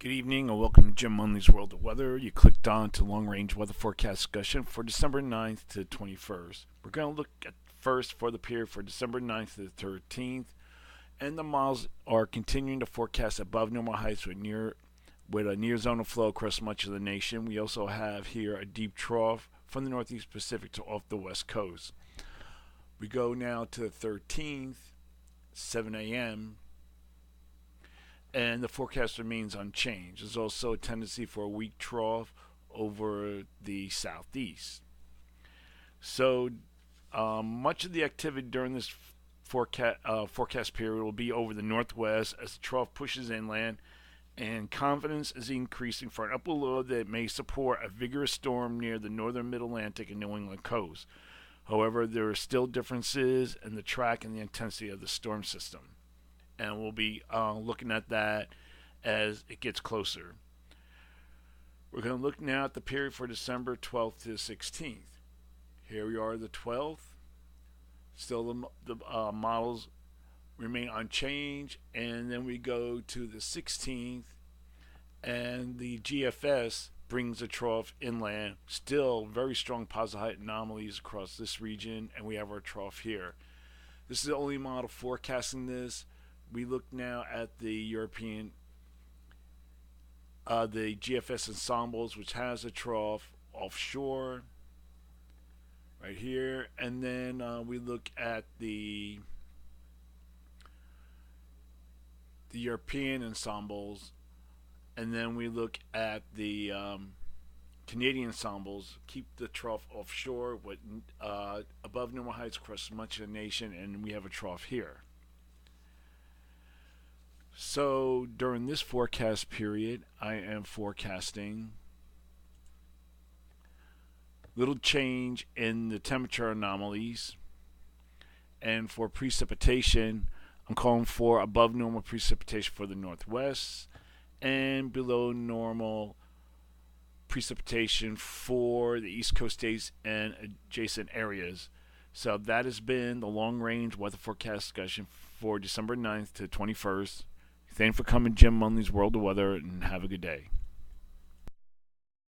Good evening and welcome to Jim Munley's World of Weather. You clicked on to long range weather forecast discussion for December 9th to 21st. We're going to look at first for the period for December 9th to the 13th, and the models are continuing to forecast above normal heights with a near zonal flow across much of the nation. We also have here a deep trough from the Northeast Pacific to off the West Coast. We go now to the 13th, 7 a.m., and the forecast remains unchanged. There's also a tendency for a weak trough over the southeast. So much of the activity during this forecast period will be over the northwest as the trough pushes inland, and confidence is increasing for an upper low that may support a vigorous storm near the northern mid-Atlantic and New England coast. However, there are still differences in the track and the intensity of the storm system, and we'll be looking at that as it gets closer. We're going to look now at the period for December 12th to 16th. Here we are, the 12th. Still, the models remain unchanged, and then we go to the 16th, and the GFS brings a trough inland. Still, very strong positive height anomalies across this region, and we have our trough here. This is the only model forecasting this. We look now at the European, the GFS ensembles, which has a trough offshore right here, and then we look at the European ensembles, and then we look at the Canadian ensembles. Keep the trough offshore with above normal heights across much of the nation, and we have a trough here. So during this forecast period, I am forecasting little change in the temperature anomalies. And for precipitation, I'm calling for above normal precipitation for the northwest and below normal precipitation for the East Coast states and adjacent areas. So that has been the long range weather forecast discussion for December 9th to 21st. Thanks for coming, Jim Munley's World of Weather, and have a good day.